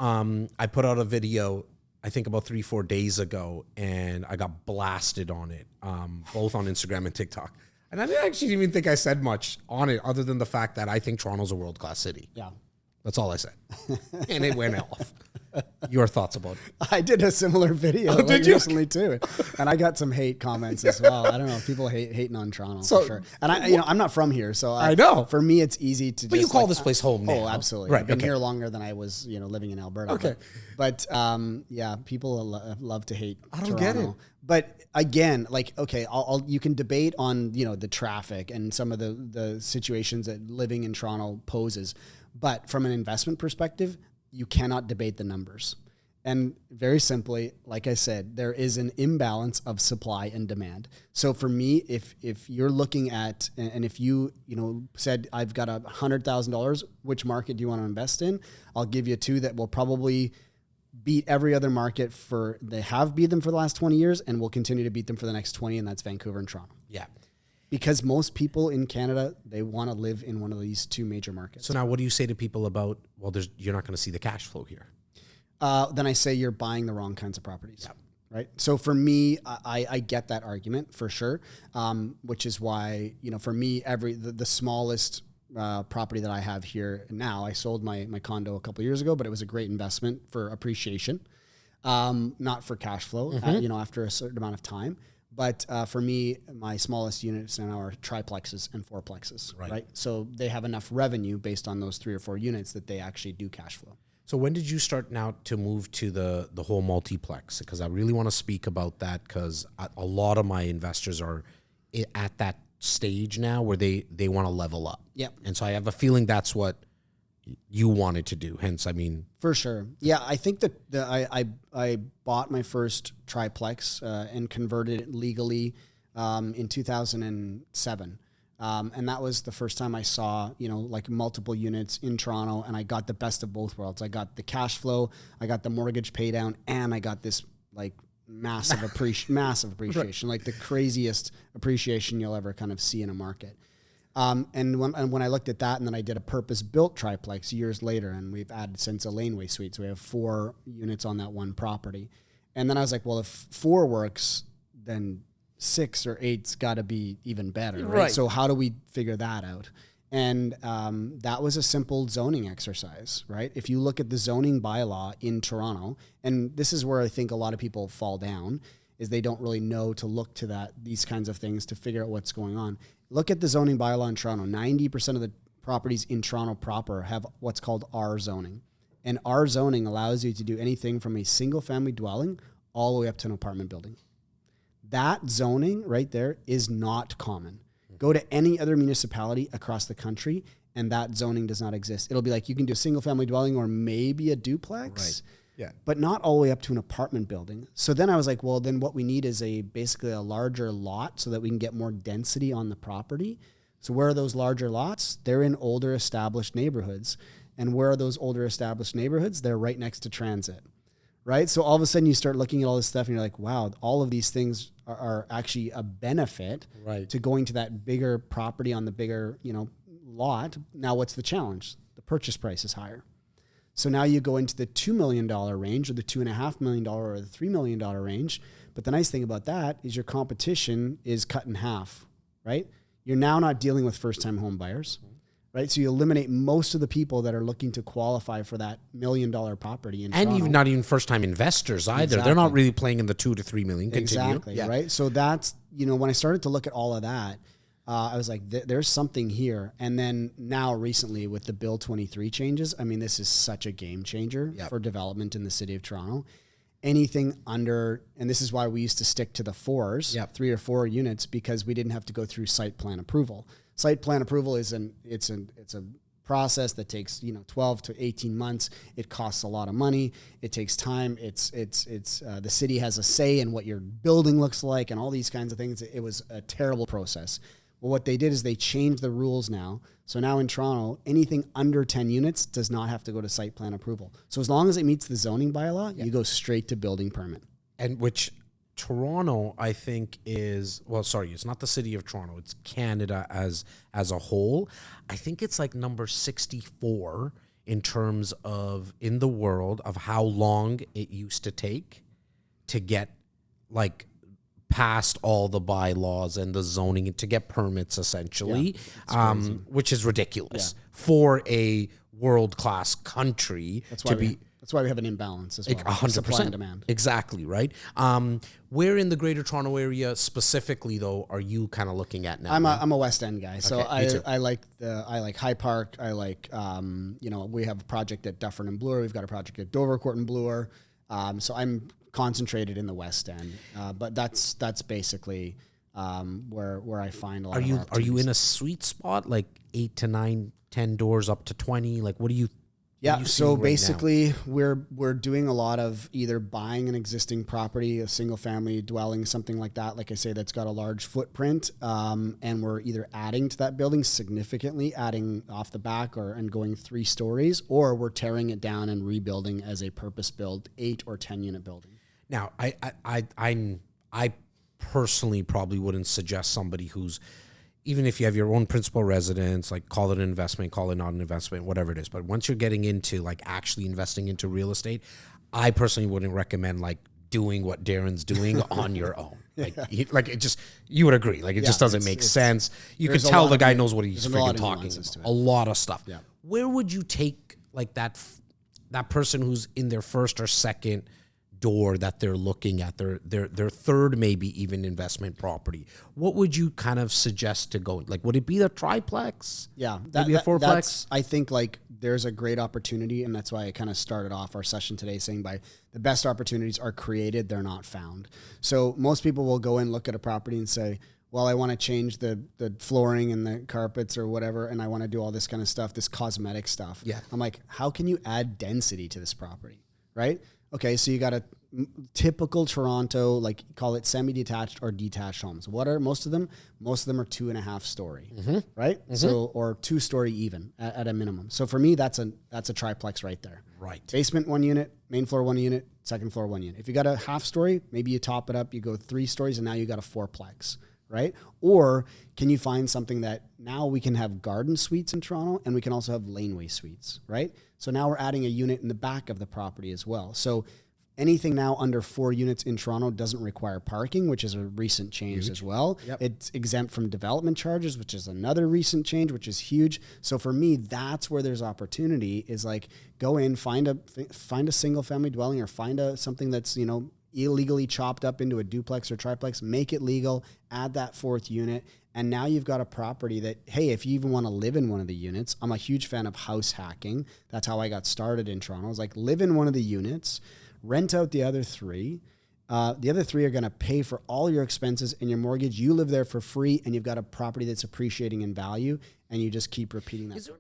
I put out a video, I think about 3-4 days ago, and I got blasted on it, both on Instagram and TikTok. And I didn't actually even think I said much on it other than the fact that I think Toronto's a world-class city. Yeah. That's all I said. And it went off. Your thoughts about it? I did a similar video recently too, and I got some hate comments as well. I don't know, people hating on Toronto for sure. And I'm not from here, so I know. For me, it's easy to. But you call this place home now. Oh, absolutely. Right, I've been here longer than I was, living in Alberta. Okay. But yeah, people love to hate. I don't Toronto. get it. But again, okay, you can debate on the traffic and some of the situations that living in Toronto poses, but from an investment perspective, you cannot debate the numbers. And very simply, like I said, there is an imbalance of supply and demand. So for me, if you're looking at, and if you said, I've got $100,000, which market do you want to invest in? I'll give you two that will probably beat every other market they have beat them for the last 20 years and will continue to beat them for the next 20, and that's Vancouver and Toronto. Yeah. Because most people in Canada, they want to live in one of these two major markets. So now what do you say to people about, you're not going to see the cash flow here? Then I say you're buying the wrong kinds of properties. Yep. Right. So for me, I get that argument for sure, which is why, for me, the smallest property that I have here now, I sold my condo a couple of years ago, but it was a great investment for appreciation, not for cash flow, after a certain amount of time. But for me, my smallest units now are triplexes and fourplexes, right? So they have enough revenue based on those 3 or 4 units that they actually do cash flow. So when did you start now to move to the whole multiplex? Because I really want to speak about that, because a lot of my investors are at that stage now where they want to level up. Yep. And so I have a feeling that's what you wanted to do. Hence, for sure. Yeah, I think that I bought my first triplex and converted it legally in 2007. And that was the first time I saw, like multiple units in Toronto, and I got the best of both worlds. I got the cash flow, I got the mortgage pay down, and I got this like massive appreciation, like the craziest appreciation you'll ever kind of see in a market. And when I looked at that, and then I did a purpose-built triplex years later, and we've added since a laneway suite, so we have 4 units on that one property. And then I was like, well, if 4 works, then 6 or 8's got to be even better, right? So how do we figure that out? And that was a simple zoning exercise, right? If you look at the zoning bylaw in Toronto, and this is where I think a lot of people fall down, is they don't really know to look to these kinds of things to figure out what's going on. Look at the zoning bylaw in Toronto. 90% of the properties in Toronto proper have what's called R zoning. And R zoning allows you to do anything from a single family dwelling all the way up to an apartment building. That zoning right there is not common. Go to any other municipality across the country, and that zoning does not exist. It'll be like you can do a single family dwelling or maybe a duplex, but not all the way up to an apartment building. So then I was like, well, then what we need is basically a larger lot so that we can get more density on the property. So where are those larger lots? They're in older established neighborhoods. And where are those older established neighborhoods? They're right next to transit, right? So all of a sudden you start looking at all this stuff and you're like, wow, all of these things are actually a benefit to going to that bigger property on the bigger, lot. Now what's the challenge? The purchase price is higher. So now you go into the $2 million range or the $2.5 million or the $3 million range. But the nice thing about that is your competition is cut in half, right? You're now not dealing with first-time home buyers, right? So you eliminate most of the people that are looking to qualify for that $1 million property in Toronto. And even not even first-time investors either. Exactly. They're not really playing in the 2 to 3 million. Continue. Exactly, right? So that's, when I started to look at all of that, I was like, there's something here. And then now recently with the Bill 23 changes, this is such a game changer for development in the city of Toronto. Anything under, and this is why we used to stick to the 4s, 3 or 4 units, because we didn't have to go through site plan approval. Site plan approval is it's a process that takes 12 to 18 months. It costs a lot of money. It takes time. It's the city has a say in what your building looks like and all these kinds of things. It was a terrible process. Well, what they did is they changed the rules now. So now in Toronto, anything under 10 units does not have to go to site plan approval. So as long as it meets the zoning bylaw, you go straight to building permit. And which Toronto, I think it's not the city of Toronto, it's Canada as a whole. I think it's like number 64 in terms of in the world of how long it used to take to get like past all the bylaws and the zoning to get permits essentially, which is ridiculous for a world-class country to be. That's why we have an imbalance as well. 100%. Supply and demand. Exactly, right? Where in the Greater Toronto Area specifically, though, are you kind of looking at now? I'm a West End guy, so Okay, I like High Park. I like we have a project at Dufferin and Bloor. We've got a project at Dovercourt and Bloor. So I'm concentrated in the West End, but that's basically where I find a lot. Are you in a sweet spot, like 8 to 9, 10 doors up to 20? Like, what do you? Yeah, so basically we're doing a lot of either buying an existing property, a single family dwelling, something like that, like I say, that's got a large footprint, and we're either adding to that building significantly, adding off the back and going 3 stories, or we're tearing it down and rebuilding as a purpose-built 8 or 10 unit building. Now, I personally probably wouldn't suggest somebody who's, even if you have your own principal residence, like call it an investment, call it not an investment, whatever it is. But once you're getting into like actually investing into real estate, I personally wouldn't recommend like doing what Darren's doing on your own. Like, you would agree. Like, it just doesn't make sense. You could tell the guy knows what he's freaking talking about. A lot of stuff. Yeah. Where would you take like that person who's in their first or second door that they're looking at, their third maybe even investment property? What would you kind of suggest to go? Like, would it be the triplex? Yeah, maybe a fourplex? I think like there's a great opportunity, and that's why I kind of started off our session today saying by the best opportunities are created, they're not found. So most people will go and look at a property and say, well, I want to change the flooring and the carpets or whatever, and I want to do all this kind of stuff, this cosmetic stuff. Yeah. I'm like, how can you add density to this property, right? Okay, so you got a typical Toronto, like call it semi-detached or detached homes. What are most of them? Most of them are 2.5 story, right? So, or 2 story even at a minimum. So for me, that's a triplex right there. Right. Basement 1 unit, main floor 1 unit, second floor 1 unit. If you got a half story, maybe you top it up, you go 3 stories, and now you got a fourplex, right? Or can you find something that now we can have garden suites in Toronto, and we can also have laneway suites, right? So now we're adding a unit in the back of the property as well. So anything now under 4 units in Toronto doesn't require parking, which is a recent change as well. Yep. It's exempt from development charges, which is another recent change, which is huge. So for me, that's where there's opportunity, is like go in, find a single family dwelling, or find something that's, illegally chopped up into a duplex or triplex, make it legal, add that 4th unit. And now you've got a property that, hey, if you even want to live in one of the units, I'm a huge fan of house hacking. That's how I got started in Toronto. I was like, live in one of the units, rent out the other 3. The other 3 are going to pay for all your expenses and your mortgage. You live there for free, and you've got a property that's appreciating in value, and you just keep repeating that.